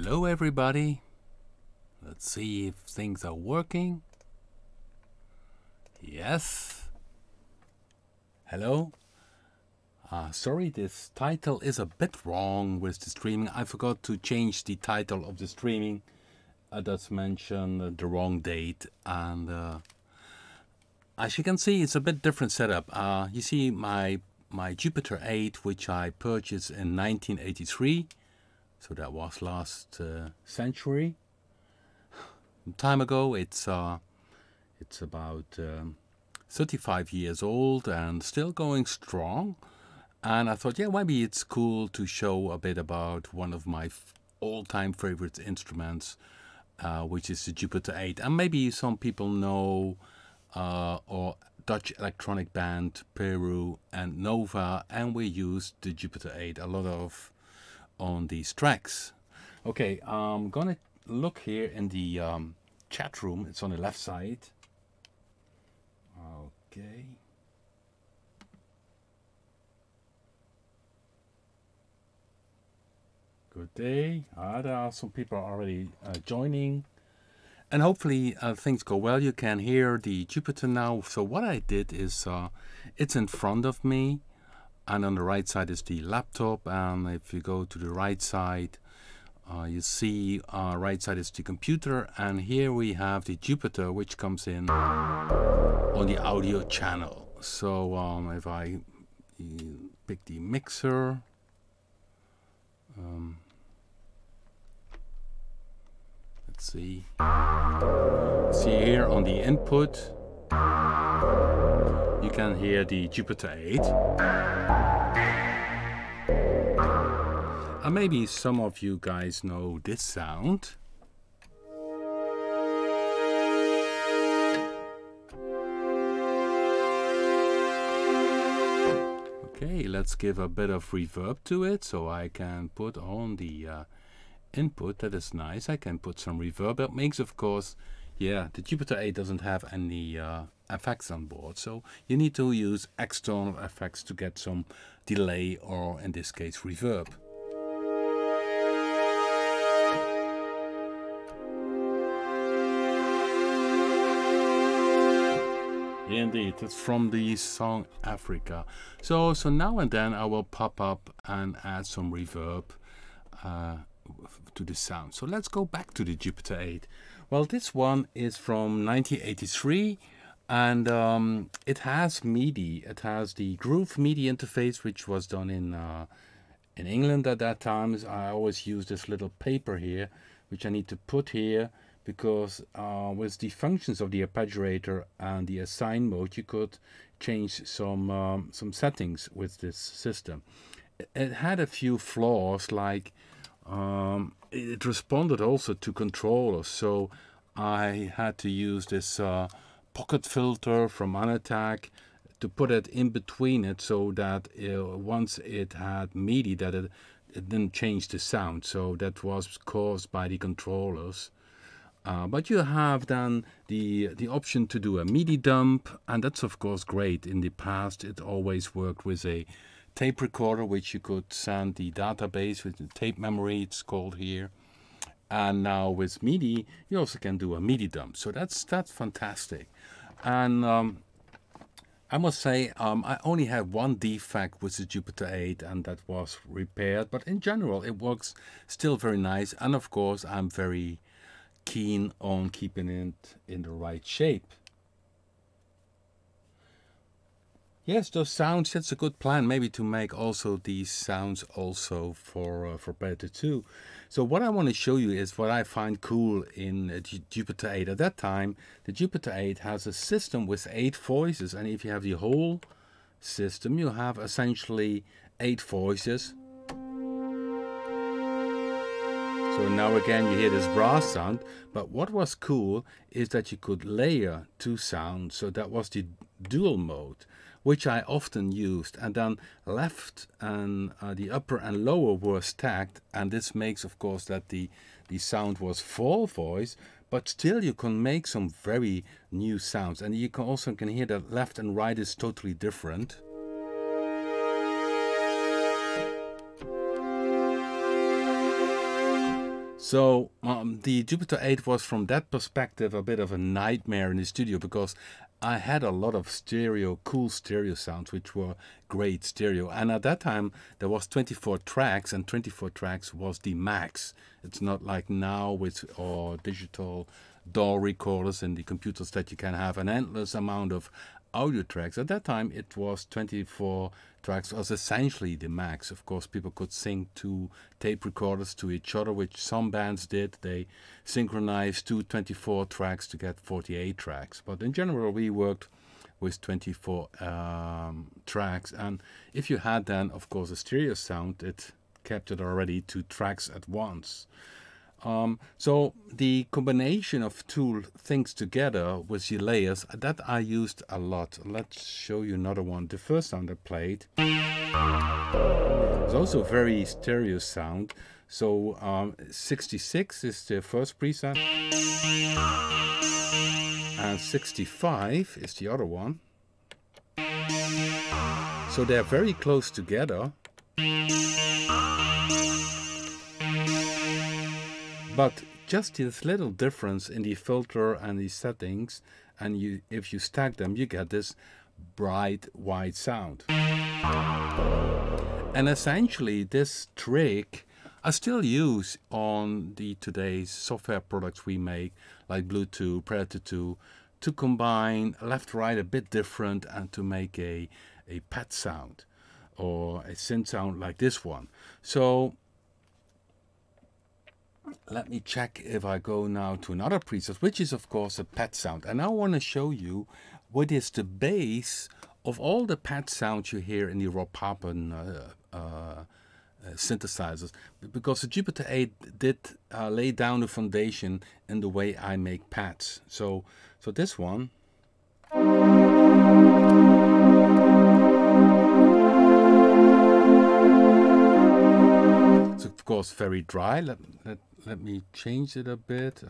Hello everybody. Let's see if things are working. Yes. Hello. Sorry, this title is a bit wrong with the streaming. I forgot to change the title of the streaming. That's mentioned the wrong date, and as you can see, it's a bit different setup. You see my Jupiter-8, which I purchased in 1983. So that was last century. Time ago. It's about 35 years old and still going strong. And I thought, yeah, maybe it's cool to show a bit about one of my all-time favorite instruments, which is the Jupiter-8. And maybe some people know or Dutch electronic band Peru and Nova, and we used the Jupiter-8 a lot of on these tracks. Okay, I'm gonna look here in the chat room. It's on the left side. Okay. Good day. There are some people already joining, and hopefully things go well. You can hear the Jupiter now. So what I did is it's in front of me, and on the right side is the laptop, and if you go to the right side, you see right side is the computer, and here we have the Jupiter, which comes in on the audio channel. So if I pick the mixer, let's see. See here on the input, you can hear the Jupiter-8. And maybe some of you guys know this sound. Okay, let's give a bit of reverb to it, so I can put on the input. That is nice. I can put some reverb. That makes, of course, yeah, the Jupiter-8 doesn't have any effects on board, so you need to use external effects to get some delay, or in this case reverb. Indeed, it's from the song Africa. So now and then I will pop up and add some reverb to the sound. So let's go back to the Jupiter-8. Well, this one is from 1983, and it has MIDI. It has the Groove MIDI interface, which was done in England at that time. I always use this little paper here, which I need to put here, because with the functions of the arpeggiator and the assign mode, you could change some settings with this system. It had a few flaws, like it responded also to controllers, so I had to use this pocket filter from Unattack to put it in between it, so that once it had MIDI, that it didn't change the sound. So that was caused by the controllers. But you have then the option to do a MIDI dump, and that's of course great. In the past it always worked with a tape recorder, which you could send the database with the tape memory, it's called here. And now with MIDI you also can do a MIDI dump, so that's fantastic. And I must say, I only had one defect with the Jupiter-8, and that was repaired, but in general it works still very nice. And of course I'm very keen on keeping it in the right shape. Yes, those sounds, that's a good plan, maybe to make also these sounds also for Predator 2. So what I want to show you is what I find cool in the Jupiter-8. At that time, the Jupiter-8 has a system with 8 voices, and if you have the whole system, you have essentially 8 voices. So now again you hear this brass sound, but what was cool is that you could layer 2 sounds. So that was the dual mode, which I often used, and then left and the upper and lower were stacked, and this makes of course that the sound was 4 voice, but still you can make some very new sounds, and you can also hear that left and right is totally different. So the Jupiter-8 was, from that perspective, a bit of a nightmare in the studio, because I had a lot of cool stereo sounds, which were great stereo. And at that time, there was 24 tracks, and 24 tracks was the max. It's not like now with digital DAW recorders and the computers that you can have an endless amount of audio tracks. At that time, it was 24 tracks was essentially the max. Of course, people could sync two tape recorders to each other, which some bands did. They synchronized 24 tracks to get 48 tracks. But in general, we worked with 24 tracks. And if you had then, of course, a stereo sound, it captured already 2 tracks at once. So the combination of 2 things together with the layers, that I used a lot. Let's show you another one. The first sound I played is also very stereo sound. So 66 is the first preset, and 65 is the other one. So they're very close together. But just this little difference in the filter and the settings, and if you stack them, you get this bright white sound. And essentially, this trick I still use on today's software products we make, like Bluetooth, Predator 2, to combine left-right a bit different and to make a pad sound or a synth sound like this one. So let me check if I go now to another preset, which is of course a pad sound. And I want to show you what is the base of all the pad sounds you hear in the raw Papen synthesizers, because the Jupiter-8 did lay down the foundation in the way I make pads. So this one. It's of course very dry. Let me change it a bit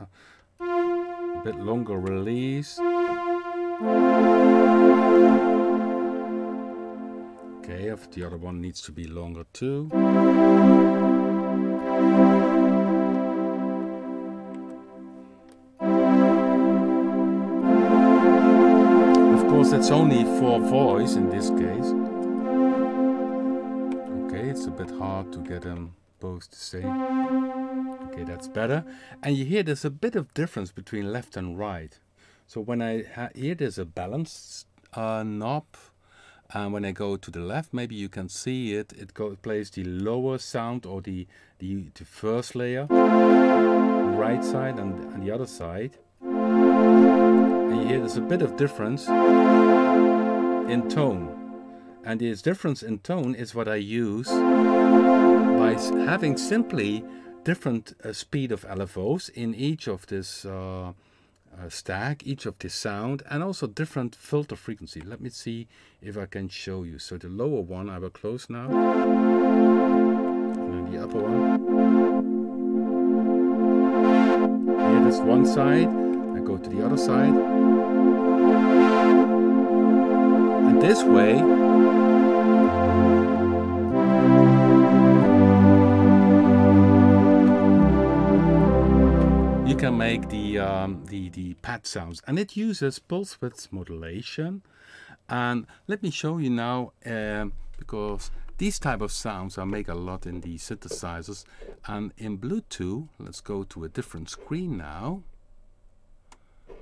longer release. Okay, if the other one needs to be longer too. Of course, it's only for voice in this case. Okay, it's a bit hard to get them both the same. Okay, that's better. And you hear there's a bit of difference between left and right. So when I here there's a balance knob, and when I go to the left, maybe you can see it. It plays the lower sound, or the first layer, right side and the other side. And you hear there's a bit of difference in tone. And this difference in tone is what I use by having simply different speed of LFOs in each of this stack, each of this sound, and also different filter frequency. Let me see if I can show you. So the lower one I will close now, and then the upper one. Here is one side, I go to the other side, and this way you can make the pad sounds, and it uses pulse width modulation. And let me show you now, because these type of sounds I make a lot in the synthesizers, and in Bluetooth. Let's go to a different screen now.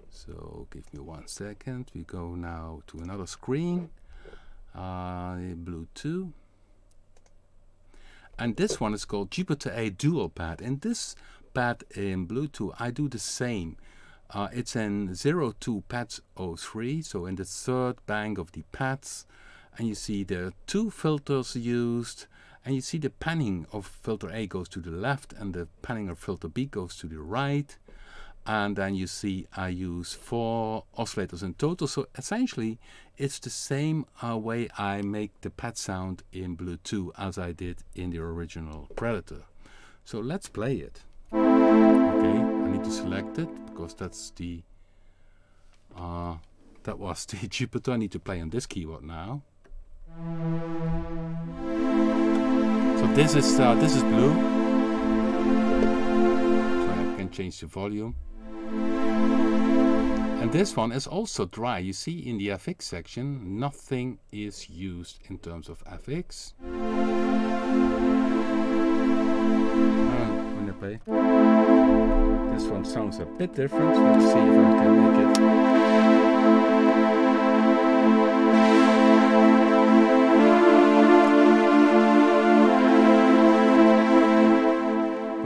So give me 1 second. We go now to another screen, Bluetooth. And this one is called Jupiter-8 dual pad. In this pad in Bluetooth, I do the same. It's in 02 pads 03, so in the third bank of the pads. And you see there are 2 filters used, and you see the panning of filter A goes to the left and the panning of filter B goes to the right. And then you see I use 4 oscillators in total. So essentially it's the same way I make the pad sound in Bluetooth as I did in the original Predator. So let's play it. Okay, I need to select it because that's the that was the Jupiter. I need to play on this keyboard now. So this is blue. can change the volume. And this one is also dry. You see in the FX section, nothing is used in terms of FX. When I play, this one sounds a bit different. Let's see if I can make it.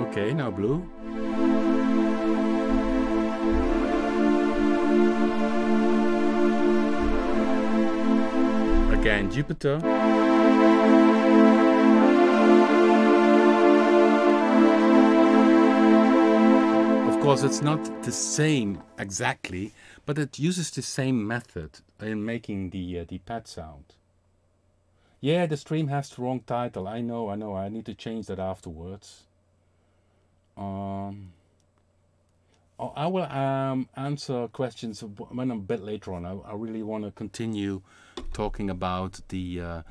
Okay, now blue. Again, Jupiter. Of course, it's not the same exactly, but it uses the same method in making the pad sound. Yeah, the stream has the wrong title. I know. I need to change that afterwards. I will answer questions when I'm a bit later on. I really want to continue talking about the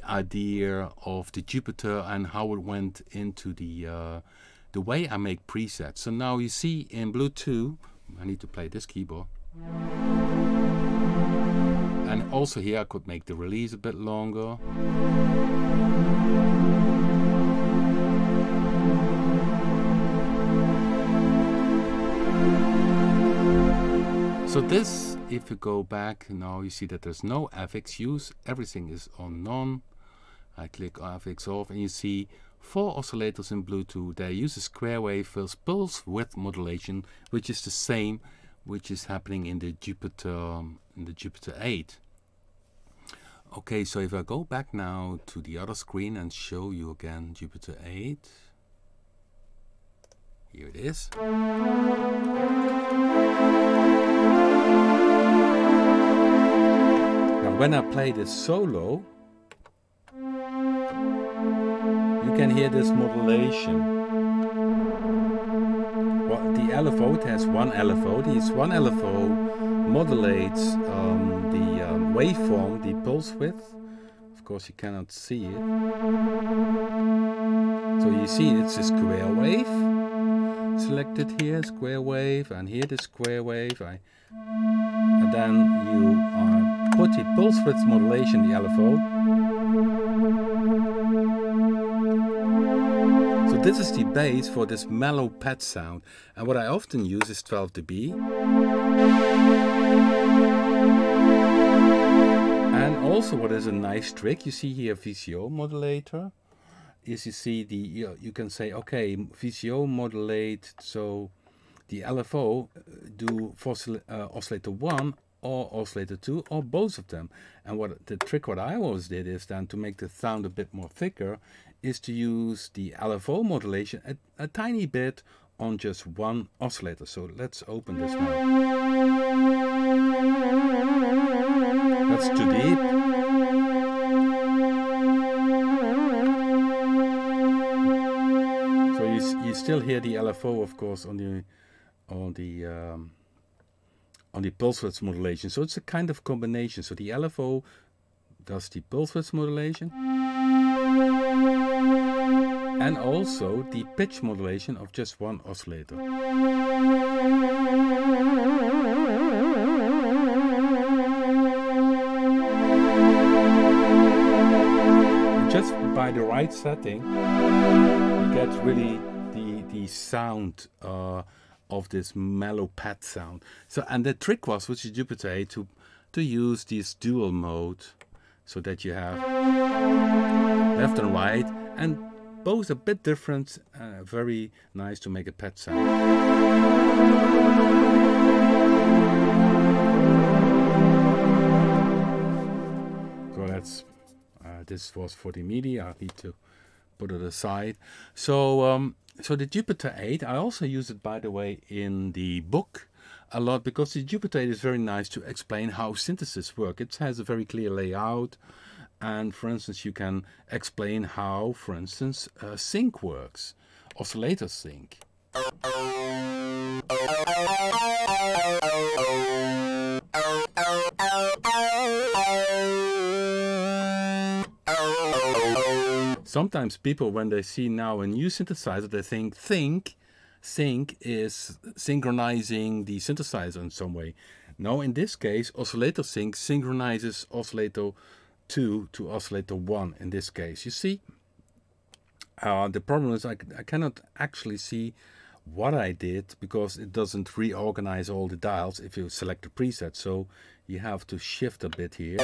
idea of the Jupiter and how it went into the way I make presets. So now you see in Blue 2, I need to play this keyboard. And also here I could make the release a bit longer. So this, if you go back now, you see that there's no FX use. Everything is on none. I click FX off and you see 4 oscillators in Blue 2. They use a square wave pulse width modulation, which is the same which is happening in the Jupiter-8. Okay, so if I go back now to the other screen and show you again Jupiter-8. Here it is. Now when I play this solo, you can hear this modulation. Well, the LFO, it has one LFO. This one LFO modulates the waveform, the pulse width. Of course you cannot see it. So you see it's a square wave. Selected here, square wave, and here the square wave. And then you put the pulse width modulation, the LFO. So this is the base for this mellow pad sound. And what I often use is 12 dB. And also what is a nice trick, you see here VCO modulator. Is you see the you can say, okay, VCO modulate, so the LFO do for oscillator 1 or oscillator 2 or both of them. And what the trick what I always did is then to make the sound a bit more thicker is to use the LFO modulation a tiny bit on just one oscillator. So let's open this now. That's too deep. You still hear the LFO, of course, on the pulse width modulation. So it's a kind of combination. So the LFO does the pulse width modulation and also the pitch modulation of just one oscillator. And just by the right setting, you get really the sound of this mellow pad sound. So, and the trick was with the Jupiter-8 to use this dual mode, so that you have left and right, and both a bit different, very nice to make a pad sound. So that's this was for the MIDI. I need to put it aside. So so the Jupiter-8, I also use it, by the way, in the book a lot, because the Jupiter-8 is very nice to explain how synthesis work. It has a very clear layout, and for instance you can explain how, for instance, sync works, oscillator sync. Sometimes people, when they see now a new synthesizer, they think sync is synchronizing the synthesizer in some way. No, in this case, oscillator sync synchronizes oscillator 2 to oscillator 1 in this case. You see, the problem is I cannot actually see what I did because it doesn't reorganize all the dials if you select a preset. So you have to shift a bit here.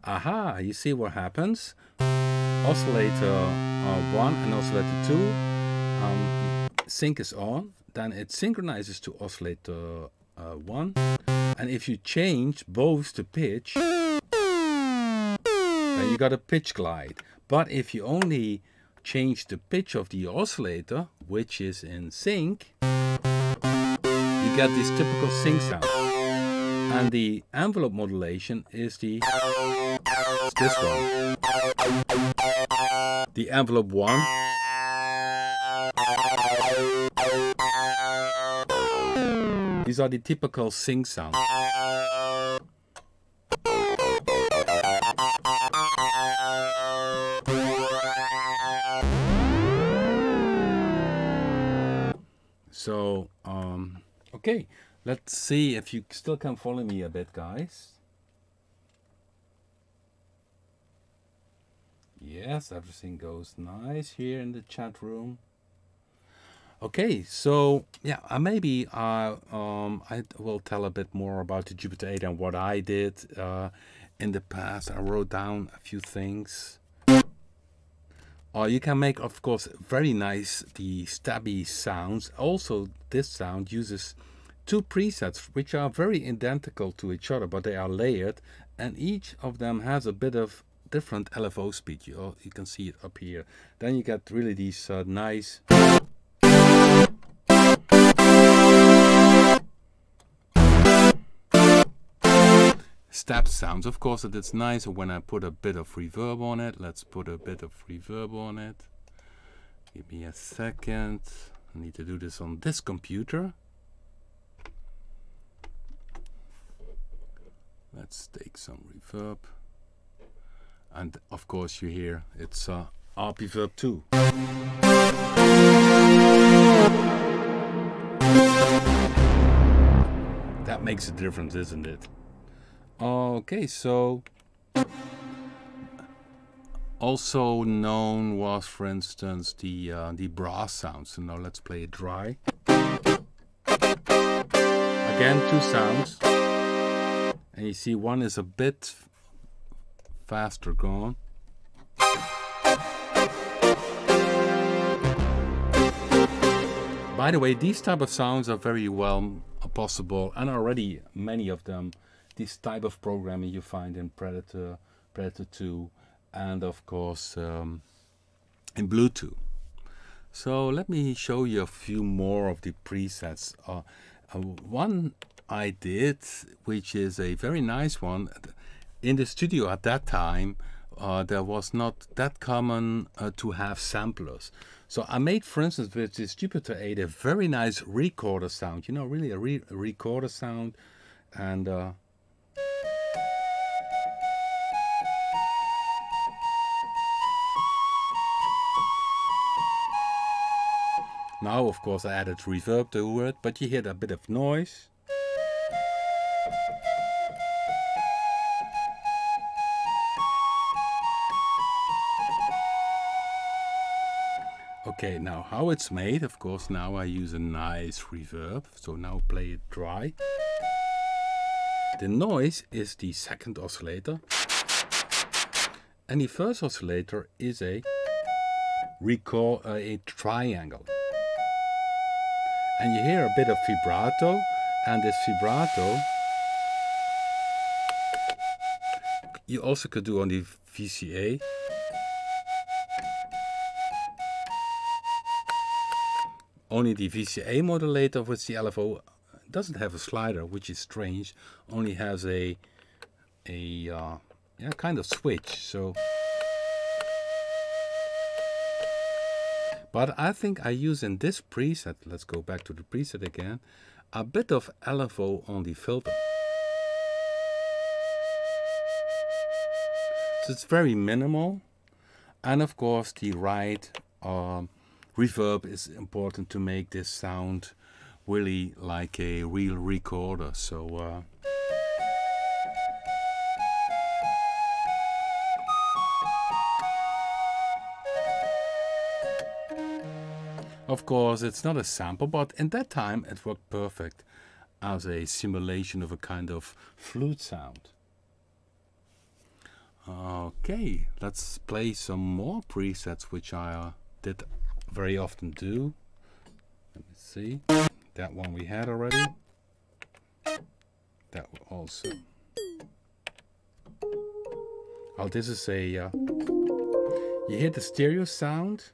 Aha, you see what happens? Oscillator 1 and oscillator 2, sync is on, then it synchronizes to oscillator 1, and if you change both the pitch, then you got a pitch glide. But if you only change the pitch of the oscillator, which is in sync, you get this typical sync sound. And the envelope modulation is this one. The envelope 1. These are the typical sync sounds. So, okay, let's see if you still can follow me a bit, guys. Yes, everything goes nice here in the chat room. Okay, so yeah, maybe I will tell a bit more about the Jupiter-8 and what I did in the past. I wrote down a few things. You can make, of course, very nice the stabby sounds. Also, this sound uses two presets which are very identical to each other, but they are layered, and each of them has a bit of different LFO speed. You can see it up here. Then you get really these nice stab sounds. Of course, it's nicer when I put a bit of reverb on it. Let's put a bit of reverb on it. Give me a second. I need to do this on this computer. Let's take some reverb. And of course you hear it's RP-verb 2. That makes a difference, isn't it? Okay, so also known was, for instance, the brass sound. So now let's play it dry. Again, two sounds, and you see one is a bit faster gone. By the way, these type of sounds are very well possible, and already many of them. This type of programming you find in Predator, Predator 2, and of course in Bluetooth. So let me show you a few more of the presets. One I did, which is a very nice one. In the studio at that time, there was not that common to have samplers. So I made, for instance, with this Jupiter-8, a very nice recorder sound. You know, really a recorder sound. And now, of course, I added reverb to it, but you hear a bit of noise. Okay, now how it's made, of course, now I use a nice reverb. So now play it dry. The noise is the second oscillator. And the first oscillator is a triangle. And you hear a bit of vibrato, and this vibrato you also could do on the VCA. Only the VCA modulator with the LFO doesn't have a slider, which is strange. Only has a kind of switch. So, but I think I use in this preset, let's go back to the preset again, a bit of LFO on the filter. So it's very minimal. And of course the right reverb is important to make this sound really like a real recorder. So of course it's not a sample, but in that time it worked perfect as a simulation of a kind of flute sound. Okay, let's play some more presets, which I did very often do. Let me see. That one we had already. That also. Oh, this is a... you hear the stereo sound?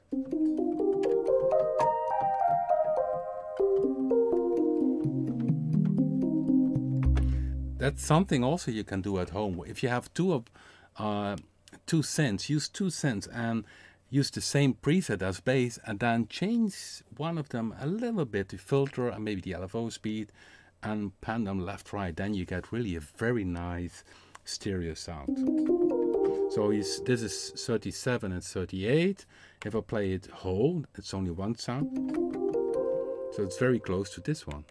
That's something also you can do at home. If you have two synths, use two synths and use the same preset as bass, and then change one of them a little bit, the filter and maybe the LFO speed, and pan them left right. Then you get really a very nice stereo sound. So this is 37 and 38. If I play it whole, it's only one sound. So it's very close to this one.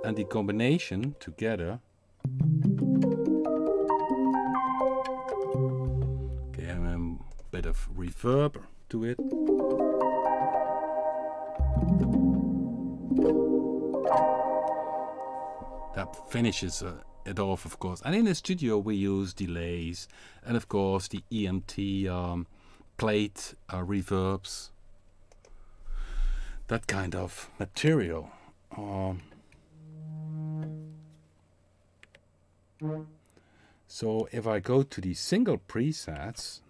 And the combination together. Okay, and a bit of reverb to it. That finishes it off, of course. And in the studio we use delays and of course the EMT plate reverbs, that kind of material. So if I go to the single presets,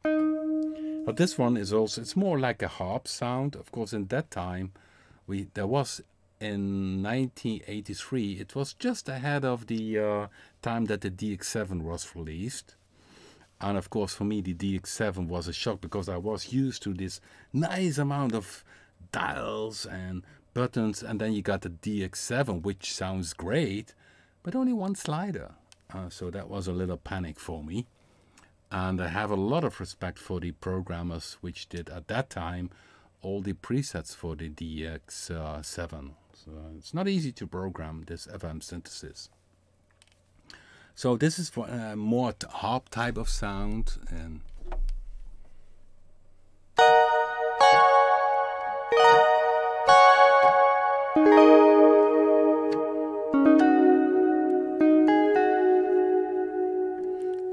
but this one is also, it's more like a harp sound. Of course, in that time, there was in 1983, it was just ahead of the time that the DX7 was released. And of course, for me, the DX7 was a shock because I was used to this nice amount of dials and buttons, and then you got the DX7, which sounds great, but only one slider. So that was a little panic for me. And I have a lot of respect for the programmers which did at that time all the presets for the DX7. So it's not easy to program this FM synthesis. So this is for more harp type of sound. And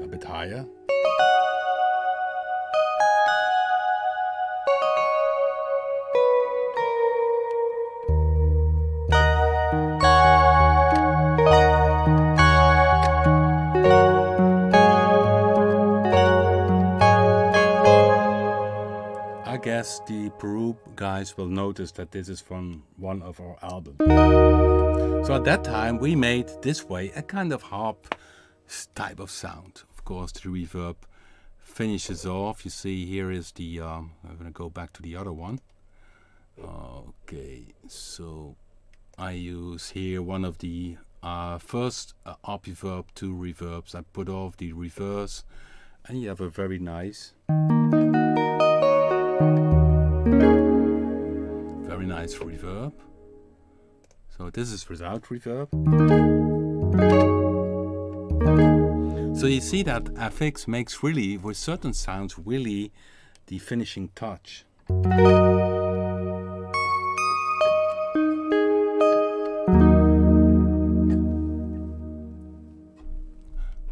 a bit higher. I guess the Peru guys will notice that this is from one of our albums. So at that time we made this way a kind of harp type of sound. Of course the reverb finishes off. You see here is the, I'm going to go back to the other one. Okay, so I use here one of the first up reverb, two reverbs. I put off the reverse and you have a very nice reverb. So this is without reverb. So you see that FX makes really, with certain sounds, really the finishing touch.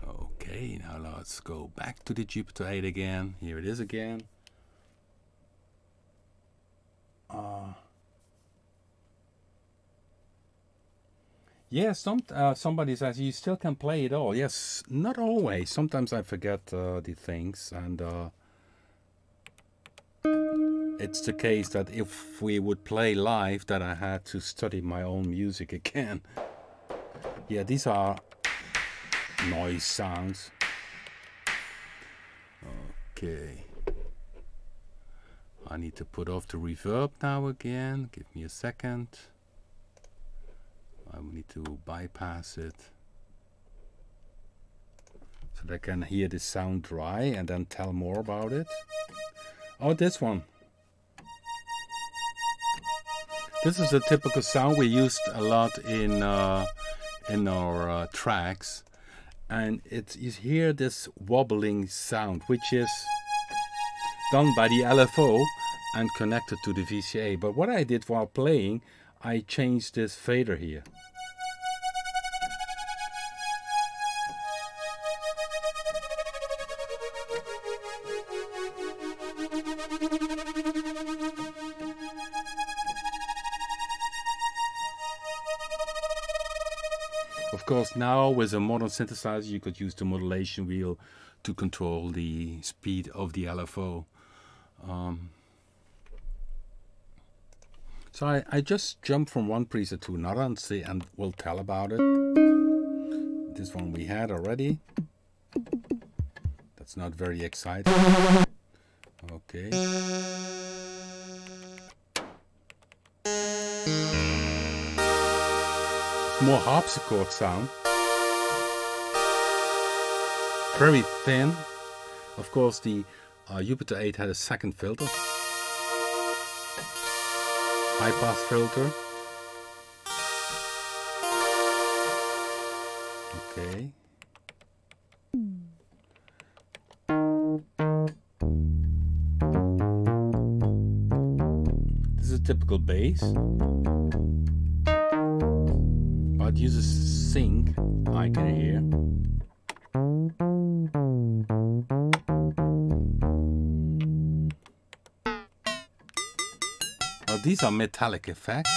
Okay, now let's go back to the Jupiter-8 again. Here it is again. Yes, somebody says you still can play it all. Yes, not always. Sometimes I forget the things, and it's the case that if we would play live, that I had to study my own music again. Yeah, these are noise sounds. Okay. I need to put off the reverb now again. Give me a second. I need to bypass it so that I can hear the sound dry and then tell more about it. Oh, this one. This is a typical sound we used a lot in our tracks, and you hear this wobbling sound, which is done by the LFO and connected to the VCA. But what I did while playing, I changed this fader here. Of course, now with a modern synthesizer, you could use the modulation wheel to control the speed of the LFO. So I just jumped from one preset to another and we'll tell about it. This one we had already. That's not very exciting. Okay. More harpsichord sound. Very thin. Of course, the Jupiter-8 had a second filter. High pass filter. Okay. This is a typical bass. But it uses sync, I can hear. These are metallic effects.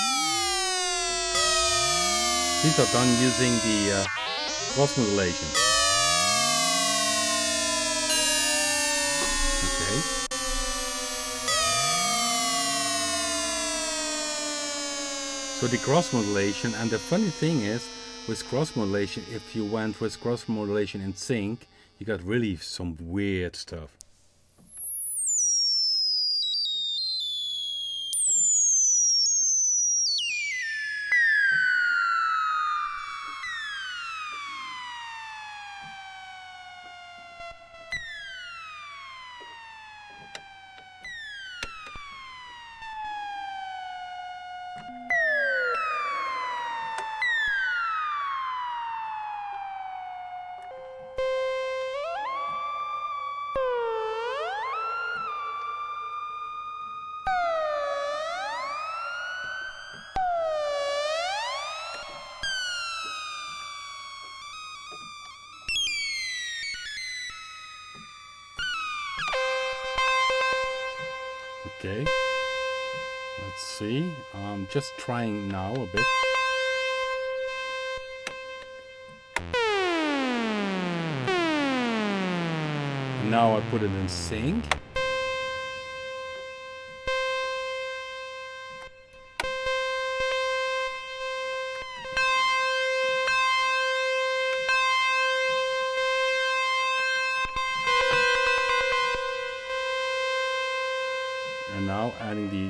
These are done using the cross modulation. Okay. So the cross modulation, and the funny thing is, with cross modulation, if you went with cross modulation in sync, you got really some weird stuff. Okay, let's see. I'm just trying now a bit. And now I put it in sync. And now adding the...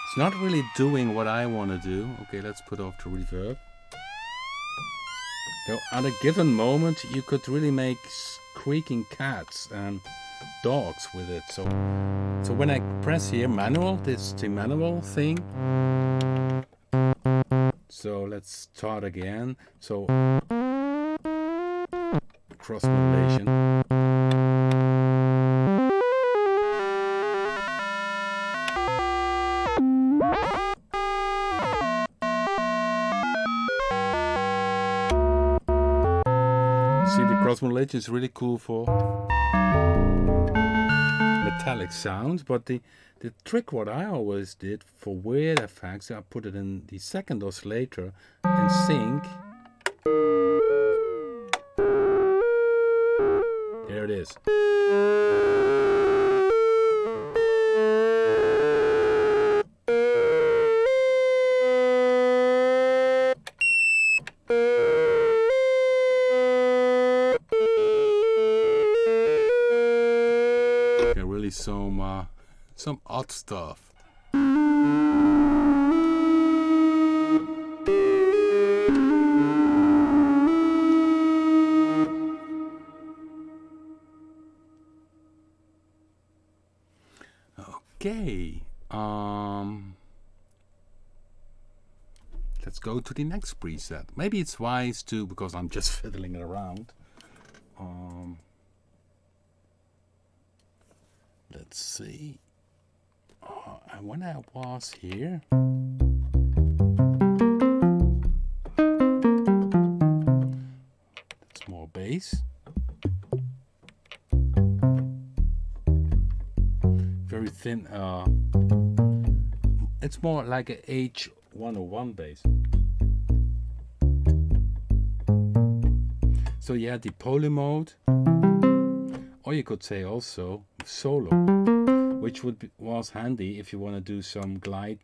It's not really doing what I want to do. Okay, let's put off the reverb. Though at a given moment you could really make squeaking cats and dogs with it. So when I press here manual, this is the manual thing. So let's start again. So cross modulation. See, the cross modulation is really cool for metallic sounds, but the trick what I always did for weird effects, I put it in the second oscillator in sync. There it is. Okay, really some odd stuff. Okay. Let's go to the next preset. Maybe it's wise to, because I'm just fiddling around. Let's see. And when I was here, it's more bass. Very thin. It's more like a H101 bass. So yeah, the poly mode, or you could say also solo, which was handy if you want to do some glide.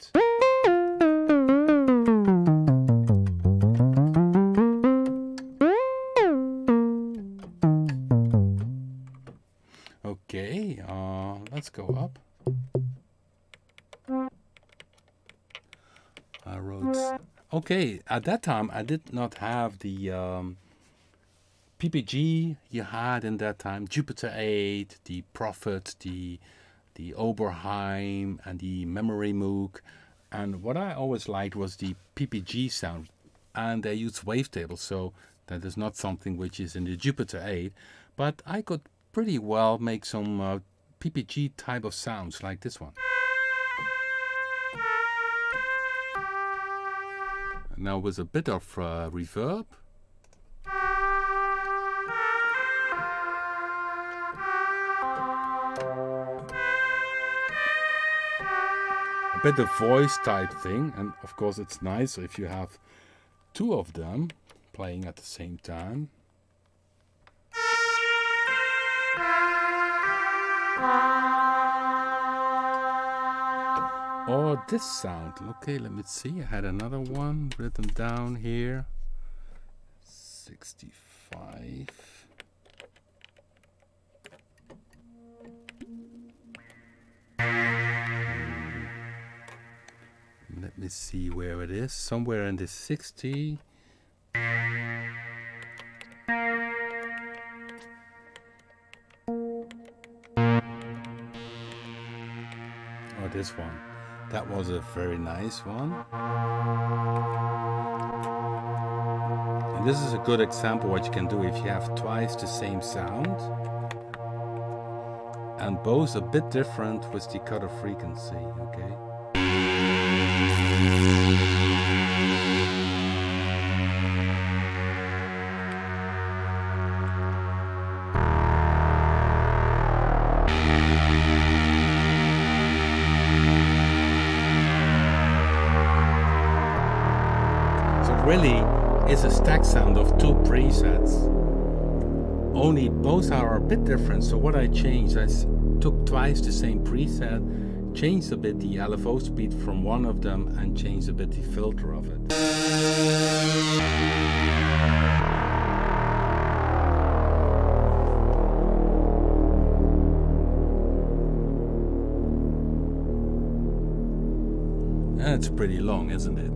Okay, let's go up. I wrote. Okay, at that time I did not have the PPG you had in that time, Jupiter-8, the Prophet, the Oberheim, and the Memory Moog. And what I always liked was the PPG sound, and they used wavetables, so that is not something which is in the Jupiter-8, but I could pretty well make some PPG type of sounds like this one. Now with a bit of reverb. A bit of voice type thing, and of course it's nice if you have two of them playing at the same time. Or this sound. Okay, let me see. I had another one written down here. 65. Let me see where it is. Somewhere in the 60. Oh, this one. That was a very nice one. And this is a good example what you can do if you have twice the same sound and both a bit different with the cutter frequency, okay? Really is a stack sound of two presets, only both are a bit different. So what I changed, I took twice the same preset, changed a bit the LFO speed from one of them and changed a bit the filter of it. That's pretty long, isn't it?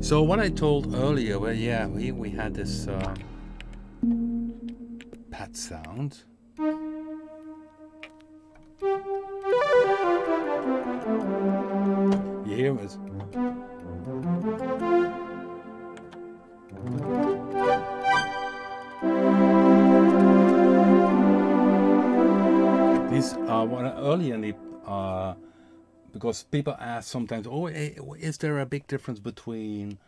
So what I told earlier, well, yeah, we had this pad sound. You hear it? These earlier in the because people ask sometimes, oh, is there a big difference between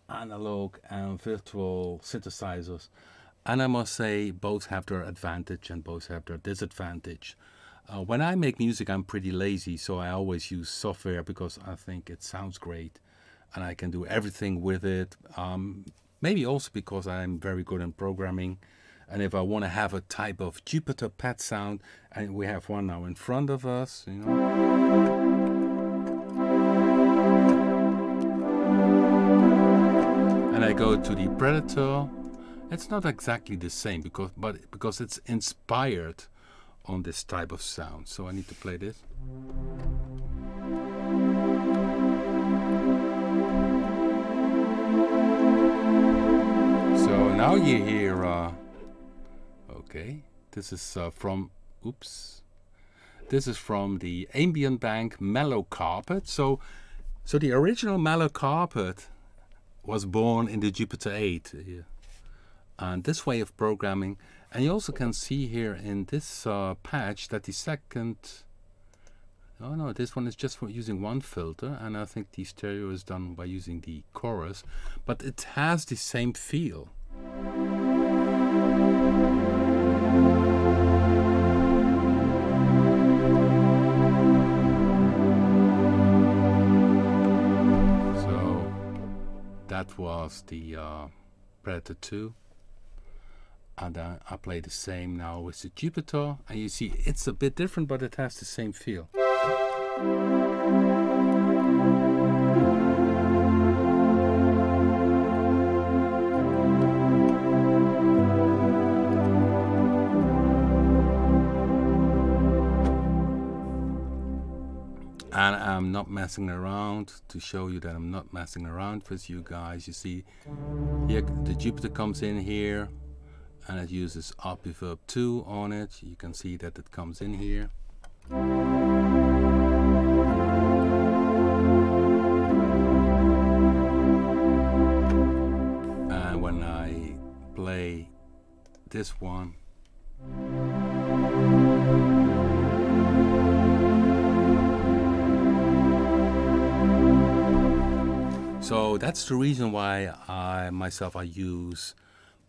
analog and virtual synthesizers? And I must say both have their advantage and both have their disadvantage. When I make music, I'm pretty lazy, so I always use software because I think it sounds great and I can do everything with it. Maybe also because I'm very good in programming. And if I want to have a type of Jupiter pad sound, and we have one now in front of us, you know. And I go to the Predator. It's not exactly the same because it's inspired on this type of sound. So I need to play this. So now you hear okay, this is from This is from the Ambient Bank Mellow Carpet. So the original Mellow Carpet was born in the Jupiter-8 here. And this way of programming, and you also can see here in this patch that the second, oh no, this one is just for using one filter, and I think the stereo is done by using the chorus, but it has the same feel. So that was the Predator 2. And I play the same now with the Jupiter, and you see it's a bit different, but it has the same feel. And I'm not messing around to show you that I'm not messing around with you guys. You see here the Jupiter comes in here, and it uses Reverb 2 on it. You can see that it comes in here. And when I play this one, so that's the reason why I use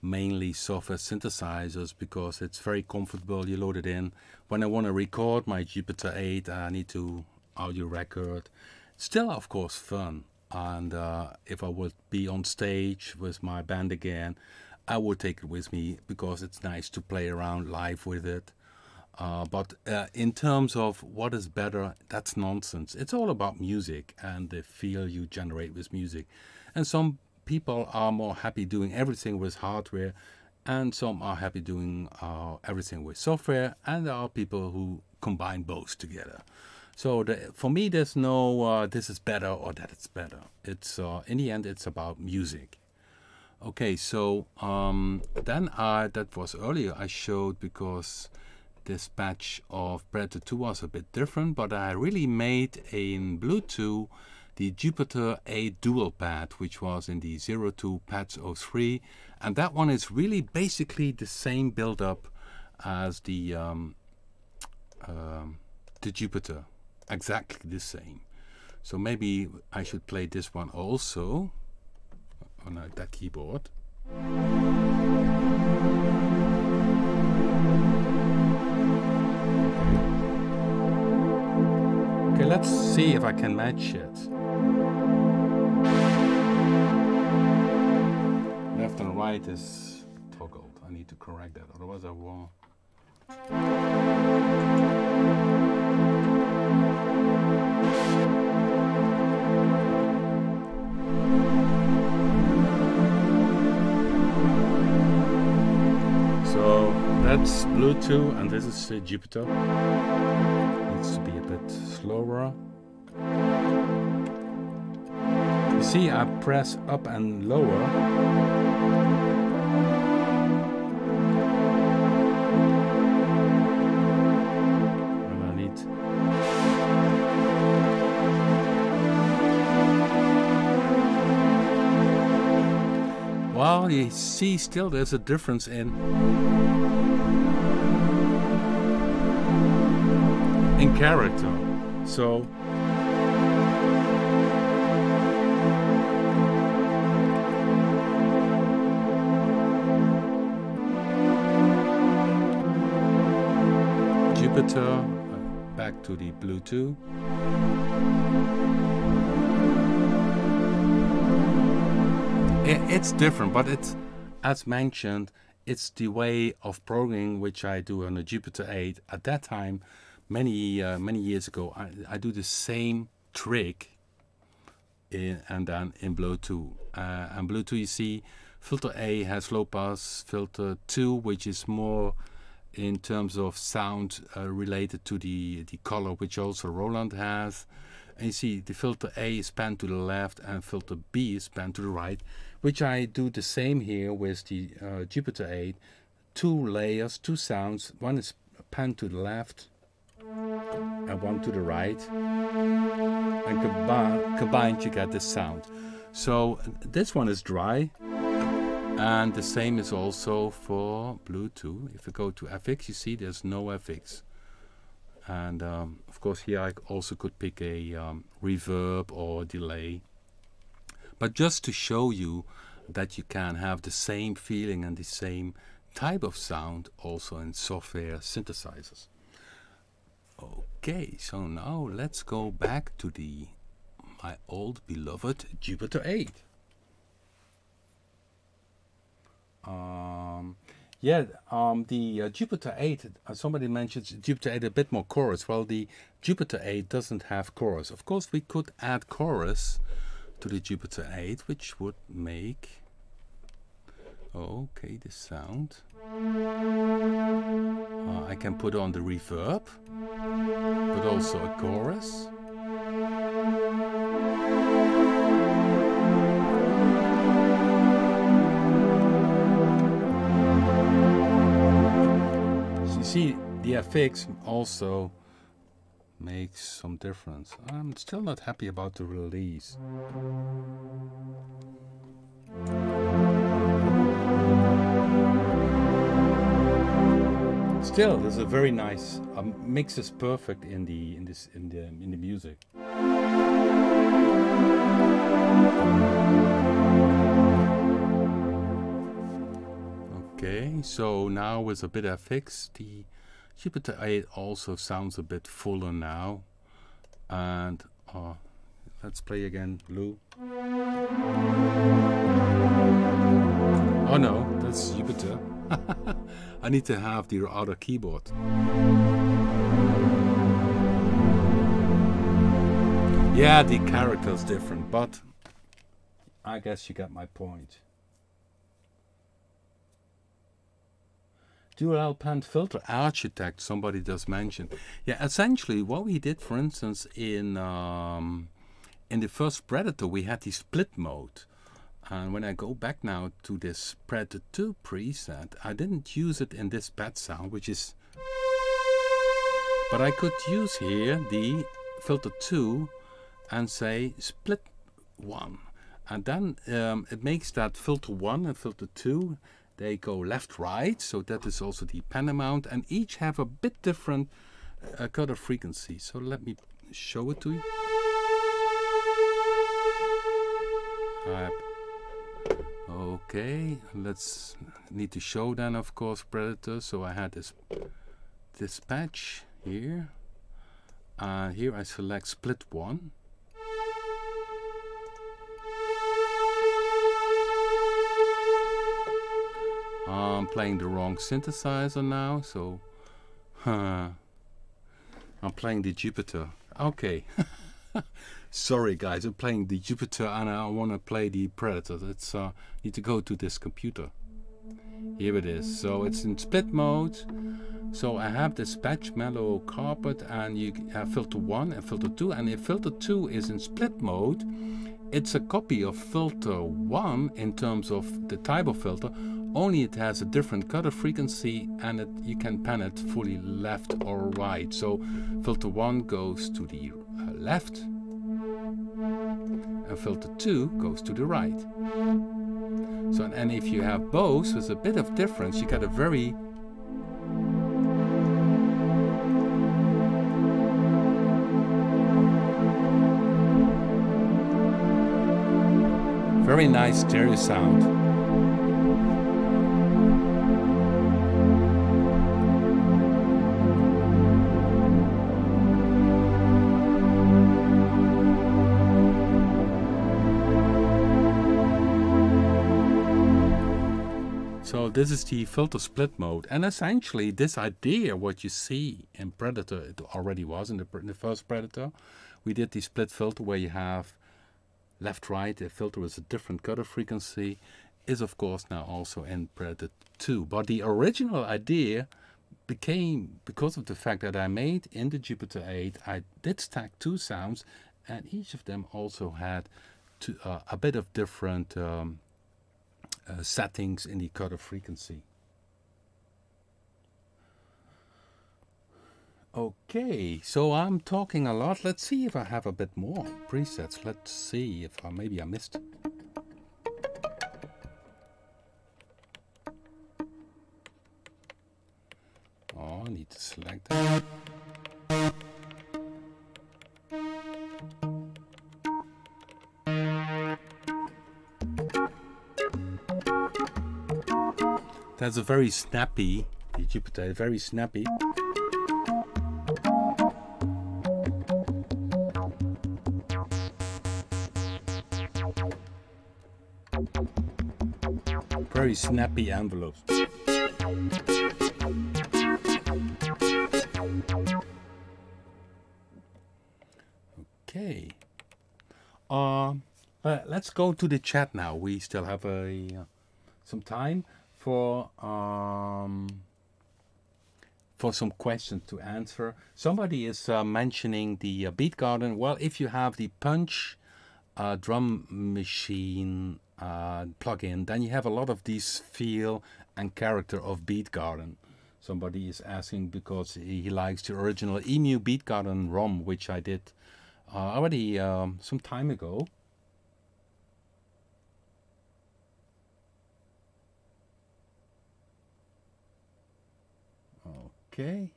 mainly software synthesizers, because it's very comfortable. You load it in. When I want to record my Jupiter-8, I need to audio record. Still, of course, fun. And if I would be on stage with my band again, I would take it with me, because it's nice to play around live with it. But in terms of what is better, that's nonsense. It's all about music and the feel you generate with music. And some people are more happy doing everything with hardware, and some are happy doing everything with software, and there are people who combine both together. So for me, there's no this is better or that it's better. It's in the end, it's about music. Okay, so then that was earlier I showed, because this patch of Predator 2 was a bit different, but I really made in Bluetooth the Jupiter-8 dual pad, which was in the 02 Pads 03, and that one is really basically the same build-up as the Jupiter, exactly the same. So maybe I should play this one also on that keyboard. Okay, let's see if I can match it. Left and right is toggled. I need to correct that, otherwise I won't. So that's Bluetooth, and this is Jupiter. Needs to be a bit slower. You see, I press up and lower. And I need. Well, you see, still there's a difference in character. So Jupiter, back to the Bluetooth. It's different, but it's, as mentioned, it's the way of programming which I do on the Jupiter-8. At that time, many years ago, I do the same trick and then in Bluetooth. And Bluetooth, you see, filter A has low pass, filter 2, which is more in terms of sound related to the color, which also Roland has. And you see the filter A is panned to the left and filter B is panned to the right, which I do the same here with the Jupiter-8. Two layers, two sounds. One is panned to the left and one to the right, and combined you get this sound. So this one is dry, and the same is also for Bluetooth. If you go to FX, you see there's no FX. And of course here I also could pick a reverb or delay. But just to show you that you can have the same feeling and the same type of sound also in software synthesizers. Okay, so now let's go back to my old beloved Jupiter-8. The Jupiter-8, somebody mentioned Jupiter-8 a bit more chorus. Well, the Jupiter-8 doesn't have chorus. Of course, we could add chorus to the Jupiter-8, which would make, okay, the sound. I can put on the reverb, but also a chorus. So you see, the FX also makes some difference. I'm still not happy about the release. Still, there's a very nice mix is perfect in the music. Okay, so now with a bit of FX, the Jupiter-8 also sounds a bit fuller now. And let's play again, Blue. Oh no, that's Jupiter. I need to have the other keyboard. Yeah, the character's different, but I guess you got my point. Dual band filter architect, somebody just mentioned. Yeah, essentially what we did, for instance, in the first Predator, we had the split mode. And when I go back now to this Predator 2 preset, I didn't use it in this pad sound, which is... But I could use here the filter 2 and say split 1. And then it makes that filter 1 and filter 2, they go left-right, so that is also the pan amount, and each have a bit different cutoff frequency. So let me show it to you. Okay, let's need to show then, of course, Predator. So I had this patch here. Here I select split 1. I'm playing the wrong synthesizer now, so I'm playing the Jupiter. Okay. Sorry guys, I'm playing the Jupiter and I want to play the Predator. Let's need to go to this computer. Here it is. So it's in split mode. So I have this patch mellow carpet, and you have filter 1 and filter 2. And if filter 2 is in split mode, it's a copy of filter 1 in terms of the type of filter. Only it has a different cutoff frequency, and you can pan it fully left or right. So filter 1 goes to the left, and filter 2 goes to the right. So, and if you have both with a bit of difference, you get a very nice stereo sound. So this is the filter split mode, and essentially this idea, what you see in Predator, it already was in the first Predator. We did the split filter where you have left-right, a filter with a different cutoff frequency, is of course now also in Predator 2. But the original idea became, because of the fact that I made in the Jupiter-8, I did stack 2 sounds, and each of them also had a bit of different settings in the cutoff frequency. Okay, so I'm talking a lot. Let's see if I have a bit more presets. Let's see if maybe I missed. Oh, I need to select that. That's a very snappy, the Jupiter-8, very snappy. Very snappy envelopes. Okay. Let's go to the chat now. We still have some time for some questions to answer. Somebody is mentioning the Beat Garden. Well, if you have the Punch drum machine plugin, then you have a lot of these feel and character of Beat Garden. Somebody is asking because he likes the original EMU Beat Garden ROM, which I did already some time ago. Okay.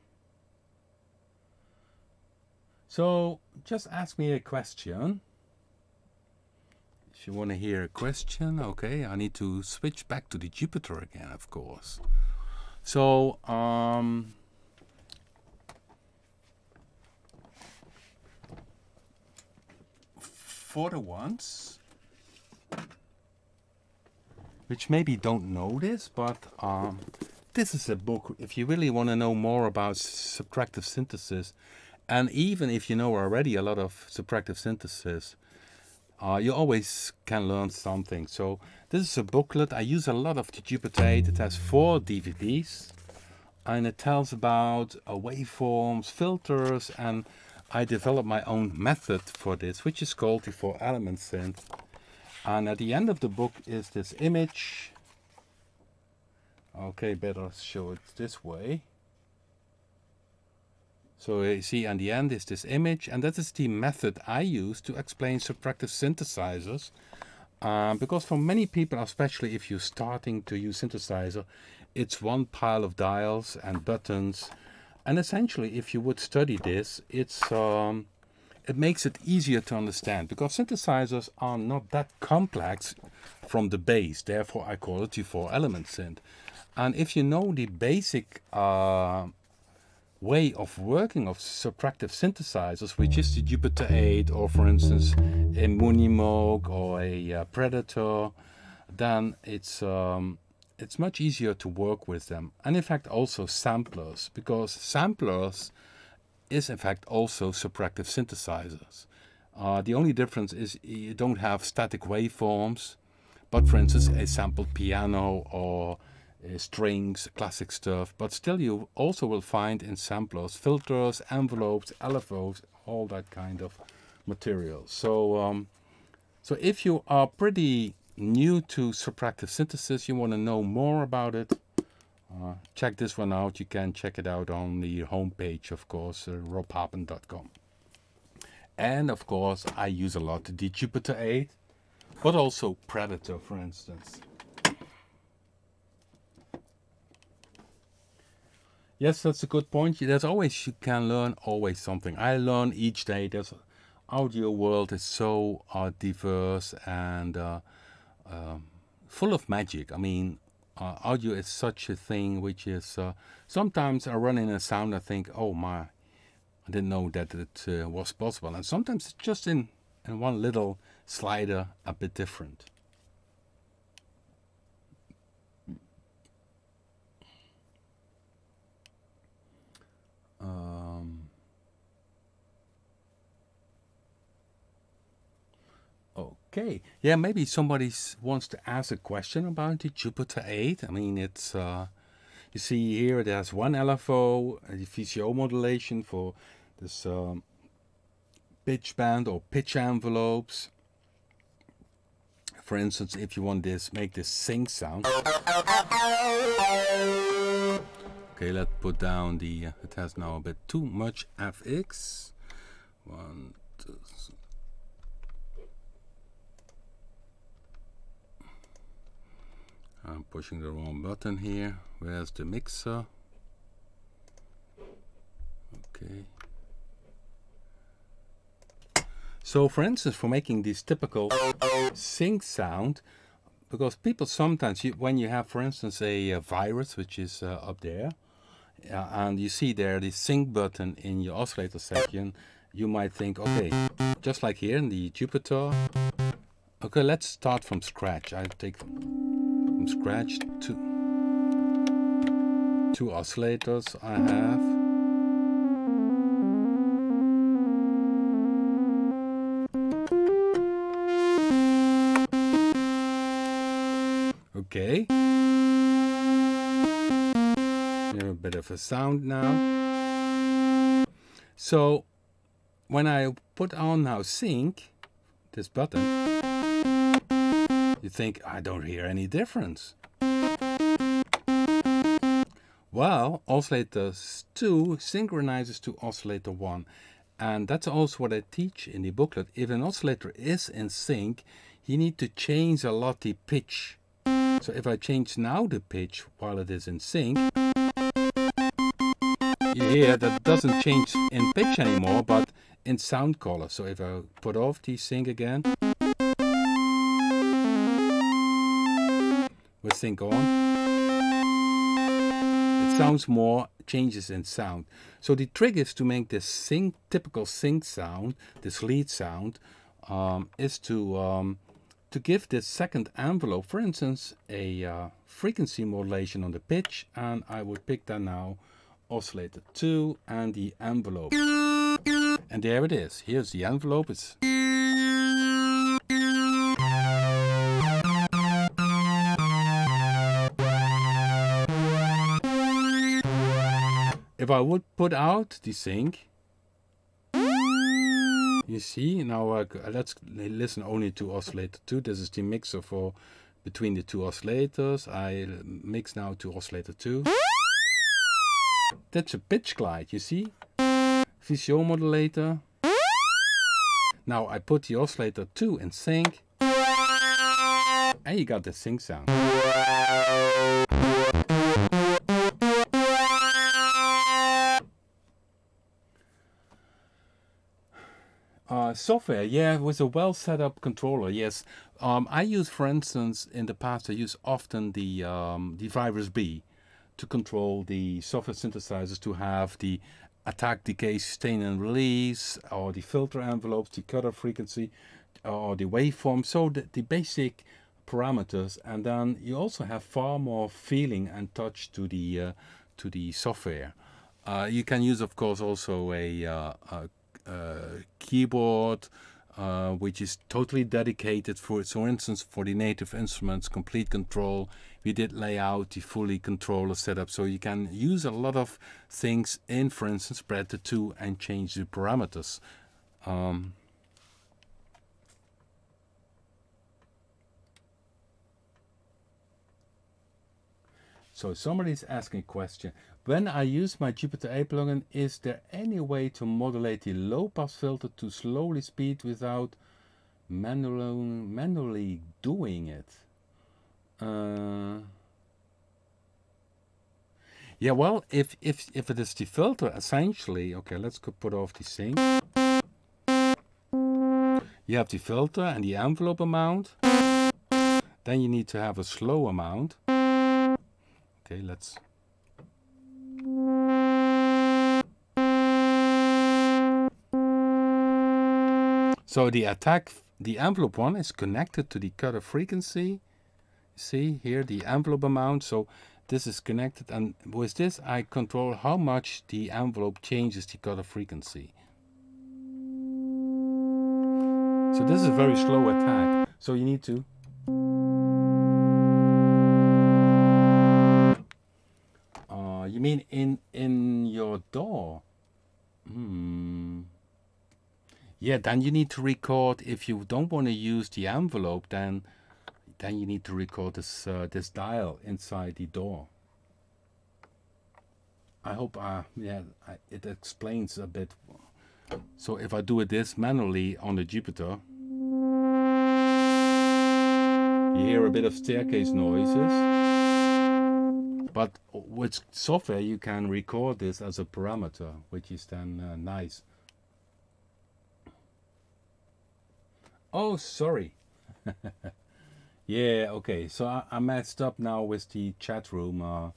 So just ask me a question. If you want to hear a question, okay, I need to switch back to the Jupiter again, of course. So, for the ones which maybe don't know this, but this is a book if you really want to know more about subtractive synthesis, and even if you know already a lot of subtractive synthesis, you always can learn something. So this is a booklet. I use a lot of the Jupiter-8. It has 4 DVDs, and it tells about waveforms, filters, and I developed my own method for this, which is called the 4-element synth. And at the end of the book is this image. Okay, better show it this way. So you see, at the end is this image, and that is the method I use to explain subtractive synthesizers. Because for many people, especially if you're starting to use synthesizer, it's one pile of dials and buttons. And essentially, if you would study this, it makes it easier to understand, because synthesizers are not that complex from the base. Therefore, I call it the 4-element synth. And if you know the basic way of working of subtractive synthesizers, which is the Jupiter-8, or for instance a Munimog or a Predator, then it's much easier to work with them. And in fact also samplers, because samplers is in fact also subtractive synthesizers. The only difference is you don't have static waveforms, but for instance a sampled piano or strings, classic stuff, but still you also will find in samplers filters, envelopes, LFOs, all that kind of material. So so if you are pretty new to subtractive synthesis, you want to know more about it, check this one out. You can check it out on the homepage, of course, robpapen.com. And of course I use a lot the Jupiter-8, but also Predator, for instance. Yes, that's a good point. There's always, you can learn always something. I learn each day. There's audio world is so diverse and full of magic. I mean, audio is such a thing which is sometimes I run in a sound, I think, oh my, I didn't know that it was possible. And sometimes it's just in one little slider a bit different. Okay, yeah, maybe somebody wants to ask a question about the Jupiter-8. I mean, it's you see here there's one LFO, the VCO modulation for this pitch band or pitch envelopes. For instance, if you want this, make this sync sound. Okay, let's put down the, it has now a bit too much FX. 1, 2, 3. I'm pushing the wrong button here. Where's the mixer? Okay. So for instance, for making this typical sync sound, because people sometimes, when you have, for instance, a virus, which is up there, and you see there the sync button in your oscillator section, you might think, okay, just like here in the Jupiter, okay, let's start from scratch. I'll take from scratch two oscillators I have. Okay. You have a bit of a sound now. So when I put on now sync, this button, you think I don't hear any difference. Well, oscillator 2 synchronizes to oscillator 1. And that's also what I teach in the booklet. If an oscillator is in sync, you need to change a lot the pitch. So if I change now the pitch while it is in sync, you hear that it doesn't change in pitch anymore, but in sound color. So if I put off the sync again, with sync on, it sounds more changes in sound. So the trick is to make this sync, typical sync sound, this lead sound, is to give this second envelope, for instance, a frequency modulation on the pitch, and I would pick that now, oscillator 2 and the envelope. And there it is. Here's the envelope. It's if I would put out the sync, you see, now let's listen only to oscillator 2. This is the mixer for between the two oscillators. I mix now to oscillator 2. That's a pitch glide, you see? VCO modulator. Now I put the oscillator 2 in sync, and you got the sync sound. Software, yeah, with a well set up controller, yes. I use, for instance, in the past, I use often the Virus B to control the software synthesizers, to have the attack, decay, sustain and release, or the filter envelopes, the cutoff frequency, or the waveform, so the basic parameters. And then you also have far more feeling and touch to the software. You can use, of course, also a keyboard, which is totally dedicated for it. So, for instance, for the native instruments, complete control, we did lay out the fully controller setup. So you can use a lot of things in, for instance, Predator 2 and change the parameters. So somebody's asking a question. When I use my Jupiter-8 plugin, is there any way to modulate the low-pass filter to slowly speed without manually doing it? Yeah, well, if it is the filter, essentially, okay, let's put off the sync. You have the filter and the envelope amount. Then you need to have a slow amount. Okay, let's. So the envelope one is connected to the cutoff frequency. See here the envelope amount. So this is connected, and with this I control how much the envelope changes the cutoff frequency. So this is a very slow attack. So you need to. You mean in your DAW? Yeah, then you need to record. If you don't want to use the envelope, then you need to record this this dial inside the DAW. I hope yeah, it explains a bit. So if I do it this manually on the Jupiter, you hear a bit of staircase noises, but with software you can record this as a parameter, which is then nice. Oh, sorry. Yeah, okay, so I messed up now with the chat room.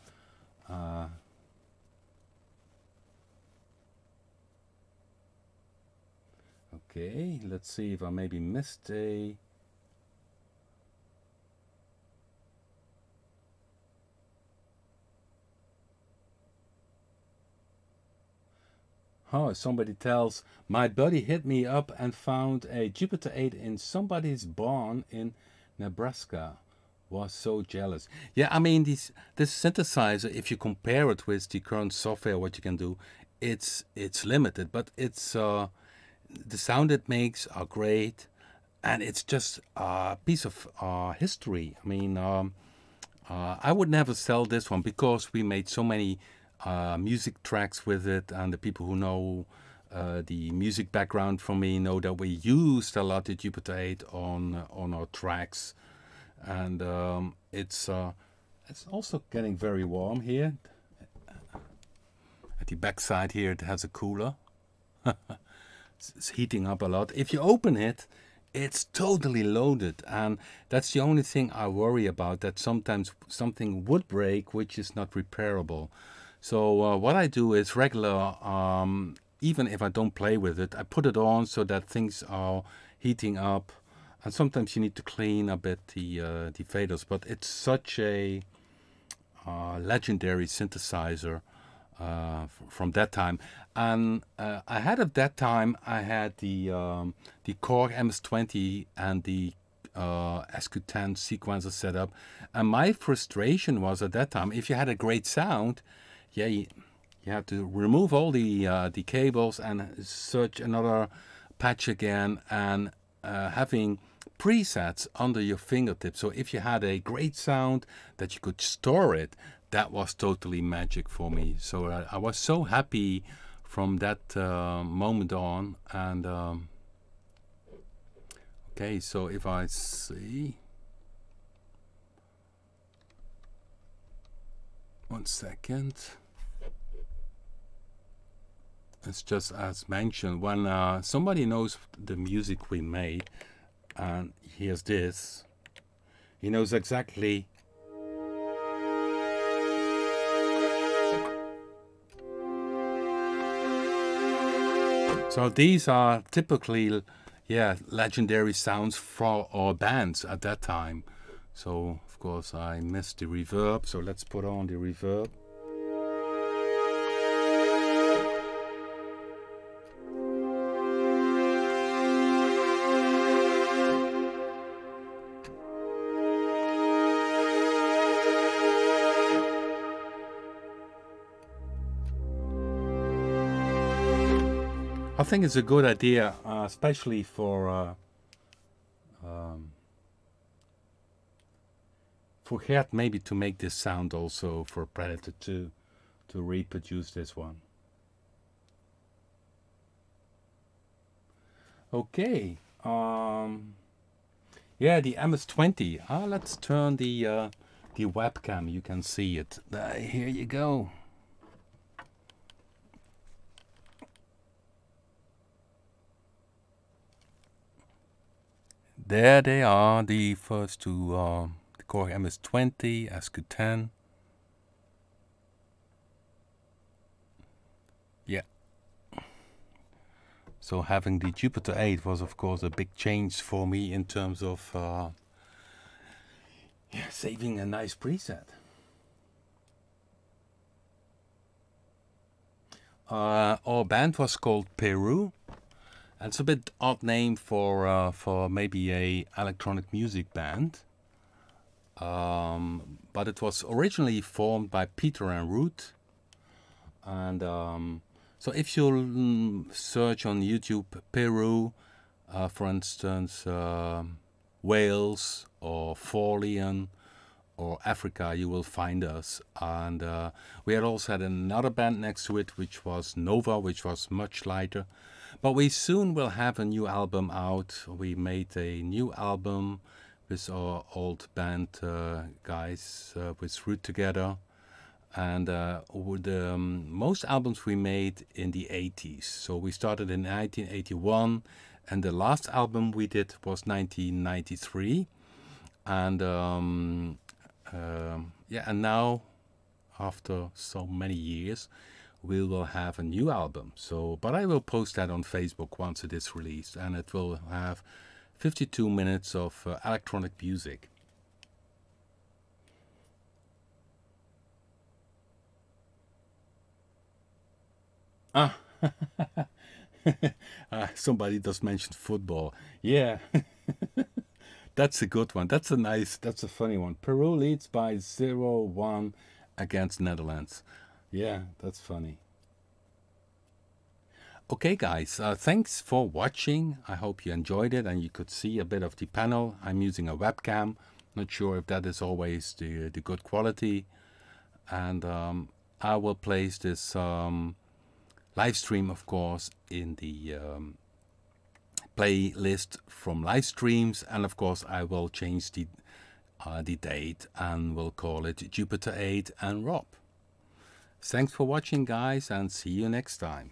Okay, let's see if I maybe missed a... Oh, somebody tells, my buddy hit me up and found a Jupiter-8 in somebody's barn in Nebraska. Was so jealous. Yeah, I mean, this synthesizer, if you compare it with the current software, what you can do, it's limited, but it's the sound it makes are great, and it's just a piece of history. I mean, I would never sell this one because we made so many music tracks with it, and the people who know the music background from me know that we used a lot of Jupiter-8 on our tracks. And it's also getting very warm here. At the back side here it has a cooler. It's heating up a lot. If you open it, it's totally loaded, and that's the only thing I worry about, that sometimes something would break which is not repairable. So what I do is regular, even if I don't play with it, I put it on so that things are heating up. And sometimes you need to clean a bit the faders, but it's such a legendary synthesizer from that time. And I had at that time, I had the Korg MS-20 and the SQ10 sequencer set up. And my frustration was at that time, if you had a great sound, yeah, you had to remove all the cables and search another patch again, and having presets under your fingertips. So if you had a great sound that you could store it, that was totally magic for me. So I was so happy from that moment on. And okay, so if I see, one second. It's just as mentioned, when somebody knows the music we made and hears this, he knows exactly so these are typically, yeah, legendary sounds for our bands at that time. So of course I missed the reverb, so let's put on the reverb. I think it's a good idea, especially for Gert, maybe to make this sound also for Predator 2, to reproduce this one. Okay, yeah, the MS-20. Let's turn the webcam. You can see it. Here you go. There they are, the first two, the Korg MS-20, SQ10. Yeah. So having the Jupiter-8 was of course a big change for me in terms of yeah, saving a nice preset. Our band was called Peru. It's a bit odd name for maybe a electronic music band, but it was originally formed by Peter and Ruth. And so if you search on YouTube Peru, for instance, Wales or Forlean or Africa, you will find us. And we had also had another band next to it, which was Nova, which was much lighter. But we soon will have a new album out. We made a new album with our old band guys, with Root Together. And with most albums we made in the 80s. So we started in 1981, and the last album we did was 1993. And yeah, and now, after so many years, we will have a new album. So, but I will post that on Facebook once it is released, and it will have 52 minutes of electronic music. Ah, somebody just mentioned football. Yeah, that's a good one. That's a funny one. Peru leads by 0-1 against Netherlands. Yeah, that's funny. Okay, guys, thanks for watching. I hope you enjoyed it and you could see a bit of the panel. I'm using a webcam. Not sure if that is always the good quality. And I will place this live stream, of course, in the playlist from live streams, and of course I will change the date and we'll call it Jupiter-8 and Rob. Thanks for watching, guys, and see you next time.